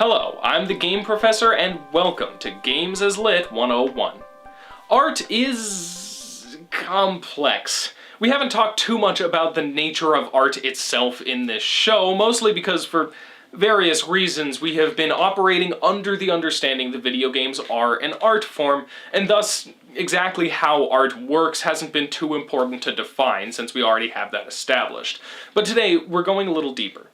Hello, I'm the Game Professor, and welcome to Games as Lit 101. Art is complex. We haven't talked too much about the nature of art itself in this show, mostly because for various reasons we have been operating under the understanding that video games are an art form, and thus exactly how art works hasn't been too important to define since we already have that established. But today we're going a little deeper.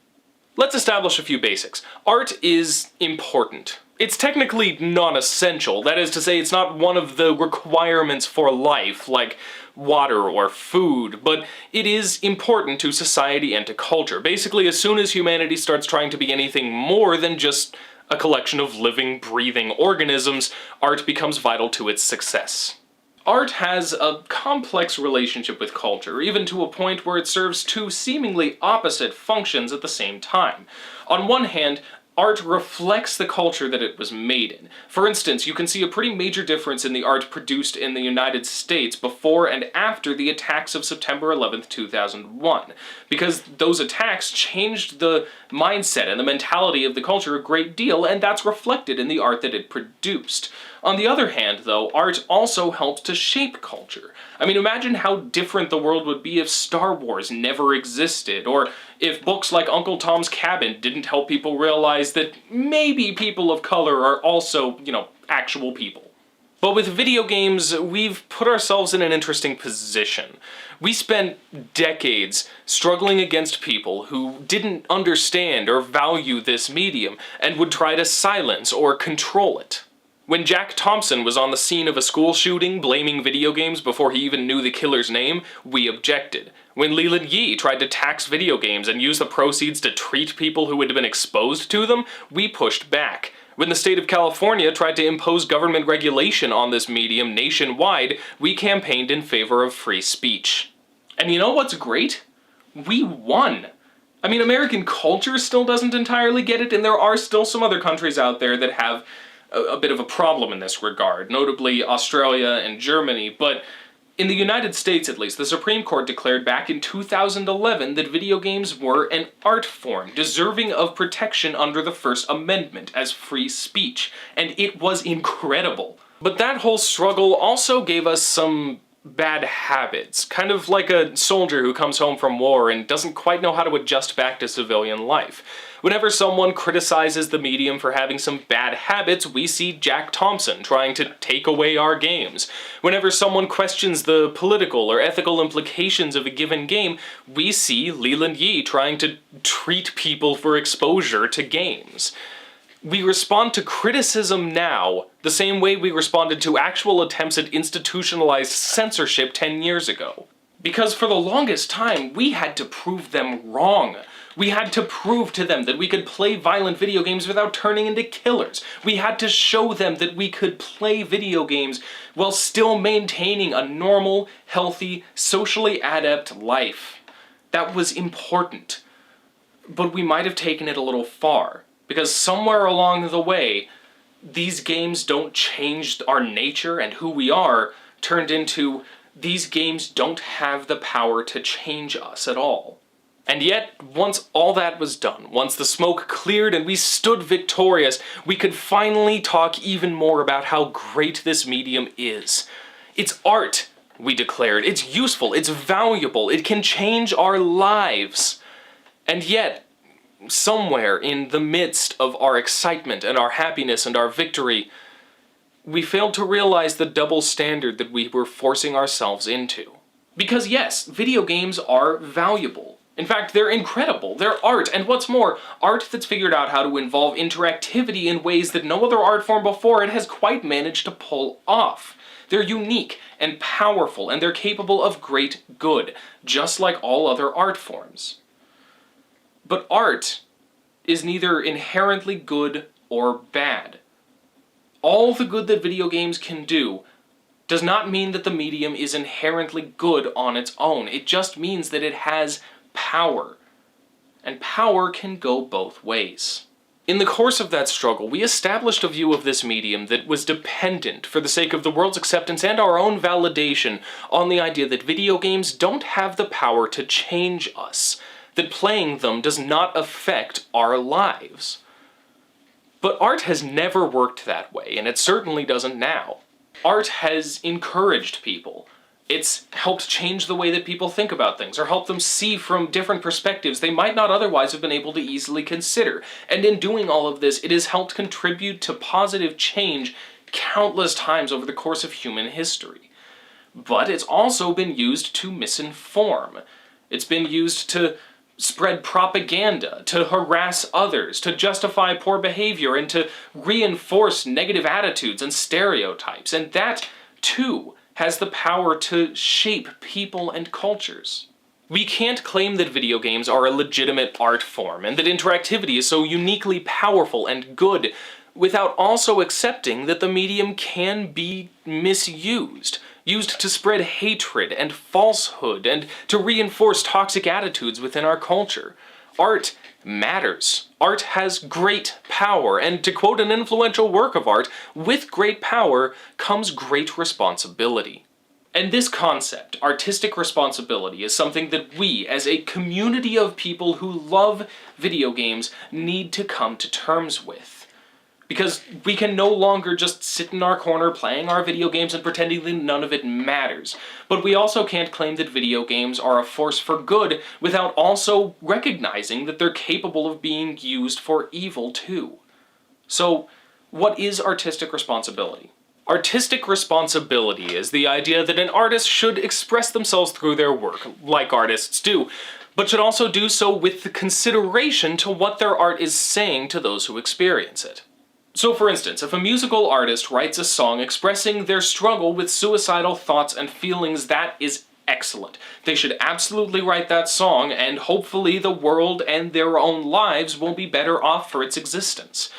Let's establish a few basics. Art is important. It's technically non-essential, that is to say it's not one of the requirements for life, like water or food, but it is important to society and to culture. Basically, as soon as humanity starts trying to be anything more than just a collection of living, breathing organisms, art becomes vital to its success. Art has a complex relationship with culture, even to a point where it serves two seemingly opposite functions at the same time. On one hand, art reflects the culture that it was made in. For instance, you can see a pretty major difference in the art produced in the United States before and after the attacks of September 11th, 2001, because those attacks changed the mindset and the mentality of the culture a great deal, and that's reflected in the art that it produced. On the other hand, though, art also helps to shape culture. I mean, imagine how different the world would be if Star Wars never existed, or if books like Uncle Tom's Cabin didn't help people realize that maybe people of color are also, actual people. But with video games, we've put ourselves in an interesting position. We spent decades struggling against people who didn't understand or value this medium, and would try to silence or control it. When Jack Thompson was on the scene of a school shooting blaming video games before he even knew the killer's name, we objected. When Leland Yee tried to tax video games and use the proceeds to treat people who had been exposed to them, we pushed back. When the state of California tried to impose government regulation on this medium nationwide, we campaigned in favor of free speech. And you know what's great? We won! I mean, American culture still doesn't entirely get it, and there are still some other countries out there that have a bit of a problem in this regard, notably Australia and Germany, but in the United States at least, the Supreme Court declared back in 2011 that video games were an art form, deserving of protection under the First Amendment as free speech, and it was incredible. But that whole struggle also gave us some bad habits, kind of like a soldier who comes home from war and doesn't quite know how to adjust back to civilian life. Whenever someone criticizes the medium for having some bad habits, we see Jack Thompson trying to take away our games. Whenever someone questions the political or ethical implications of a given game, we see Leland Yee trying to treat people for exposure to games. We respond to criticism now the same way we responded to actual attempts at institutionalized censorship 10 years ago. Because for the longest time, we had to prove them wrong. We had to prove to them that we could play violent video games without turning into killers. We had to show them that we could play video games while still maintaining a normal, healthy, socially adept life. That was important. But we might have taken it a little far. Because somewhere along the way, these games don't change our nature and who we are, turned into these games don't have the power to change us at all. And yet, once all that was done, once the smoke cleared and we stood victorious, we could finally talk even more about how great this medium is. It's art, we declared. It's useful, it's valuable, it can change our lives. And yet, somewhere in the midst of our excitement and our happiness and our victory, we failed to realize the double standard that we were forcing ourselves into. Because yes, video games are valuable. In fact, they're incredible. They're art, and what's more, art that's figured out how to involve interactivity in ways that no other art form before it has quite managed to pull off. They're unique and powerful, and they're capable of great good, just like all other art forms. But art is neither inherently good or bad. All the good that video games can do does not mean that the medium is inherently good on its own. It just means that it has power. And power can go both ways. In the course of that struggle, we established a view of this medium that was dependent, for the sake of the world's acceptance and our own validation, on the idea that video games don't have the power to change us. That playing them does not affect our lives. But art has never worked that way, and it certainly doesn't now. Art has encouraged people. It's helped change the way that people think about things, or help them see from different perspectives they might not otherwise have been able to easily consider. And in doing all of this, it has helped contribute to positive change countless times over the course of human history. But it's also been used to misinform. It's been used to spread propaganda, to harass others, to justify poor behavior, and to reinforce negative attitudes and stereotypes. And that, too, has the power to shape people and cultures. We can't claim that video games are a legitimate art form, and that interactivity is so uniquely powerful and good, without also accepting that the medium can be misused. Used to spread hatred and falsehood, and to reinforce toxic attitudes within our culture. Art matters. Art has great power, and to quote an influential work of art, with great power comes great responsibility. And this concept, artistic responsibility, is something that we, as a community of people who love video games, need to come to terms with. Because we can no longer just sit in our corner playing our video games and pretending that none of it matters. But we also can't claim that video games are a force for good without also recognizing that they're capable of being used for evil too. So, what is artistic responsibility? Artistic responsibility is the idea that an artist should express themselves through their work, like artists do, but should also do so with the consideration to what their art is saying to those who experience it. So for instance, if a musical artist writes a song expressing their struggle with suicidal thoughts and feelings, that is excellent. They should absolutely write that song, and hopefully the world and their own lives will be better off for its existence.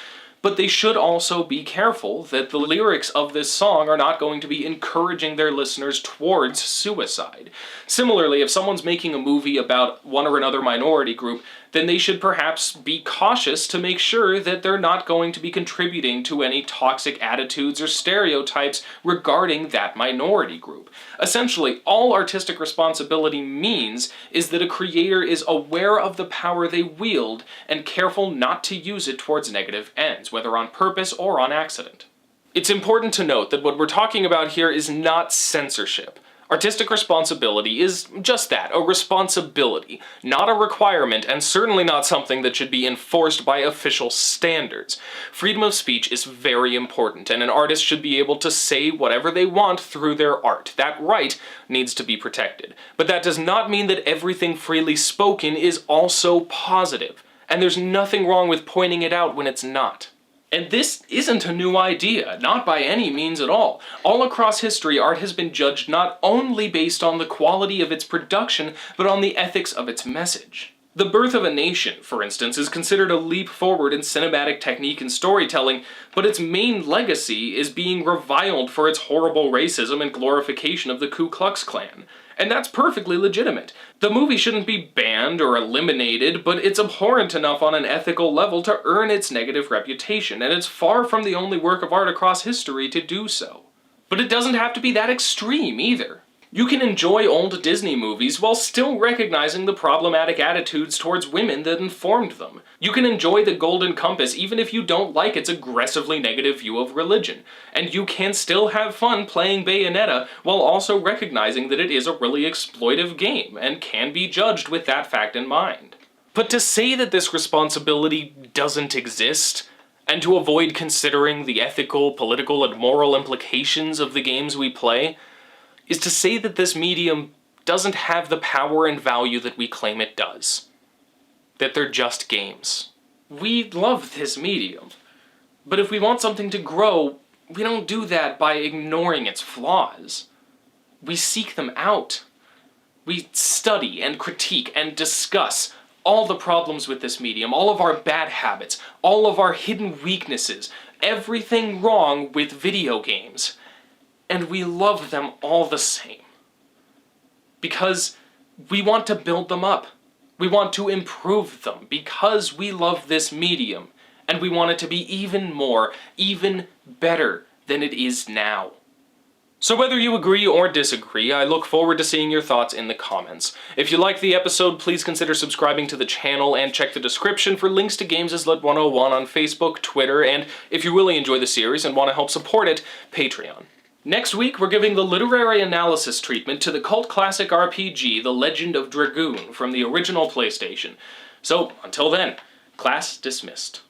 But they should also be careful that the lyrics of this song are not going to be encouraging their listeners towards suicide. Similarly, if someone's making a movie about one or another minority group, then they should perhaps be cautious to make sure that they're not going to be contributing to any toxic attitudes or stereotypes regarding that minority group. Essentially, all artistic responsibility means is that a creator is aware of the power they wield and careful not to use it towards negative ends, whether on purpose or on accident. It's important to note that what we're talking about here is not censorship. Artistic responsibility is just that, a responsibility, not a requirement, and certainly not something that should be enforced by official standards. Freedom of speech is very important, and an artist should be able to say whatever they want through their art. That right needs to be protected. But that does not mean that everything freely spoken is also positive, and there's nothing wrong with pointing it out when it's not. And this isn't a new idea, not by any means at all. All across history, art has been judged not only based on the quality of its production, but on the ethics of its message. The Birth of a Nation, for instance, is considered a leap forward in cinematic technique and storytelling, but its main legacy is being reviled for its horrible racism and glorification of the Ku Klux Klan. And that's perfectly legitimate. The movie shouldn't be banned or eliminated, but it's abhorrent enough on an ethical level to earn its negative reputation, and it's far from the only work of art across history to do so. But it doesn't have to be that extreme either. You can enjoy old Disney movies while still recognizing the problematic attitudes towards women that informed them. You can enjoy The Golden Compass even if you don't like its aggressively negative view of religion. And you can still have fun playing Bayonetta while also recognizing that it is a really exploitive game and can be judged with that fact in mind. But to say that this responsibility doesn't exist, and to avoid considering the ethical, political, and moral implications of the games we play, is to say that this medium doesn't have the power and value that we claim it does. That they're just games. We love this medium, but if we want something to grow, we don't do that by ignoring its flaws. We seek them out. We study and critique and discuss all the problems with this medium, all of our bad habits, all of our hidden weaknesses, everything wrong with video games. And we love them all the same. Because we want to build them up. We want to improve them because we love this medium. And we want it to be even more, even better than it is now. So whether you agree or disagree, I look forward to seeing your thoughts in the comments. If you liked the episode, please consider subscribing to the channel and check the description for links to Games as Lit 101 on Facebook, Twitter, and if you really enjoy the series and want to help support it, Patreon. Next week, we're giving the literary analysis treatment to the cult classic RPG, The Legend of Dragoon, from the original PlayStation. So, until then, class dismissed.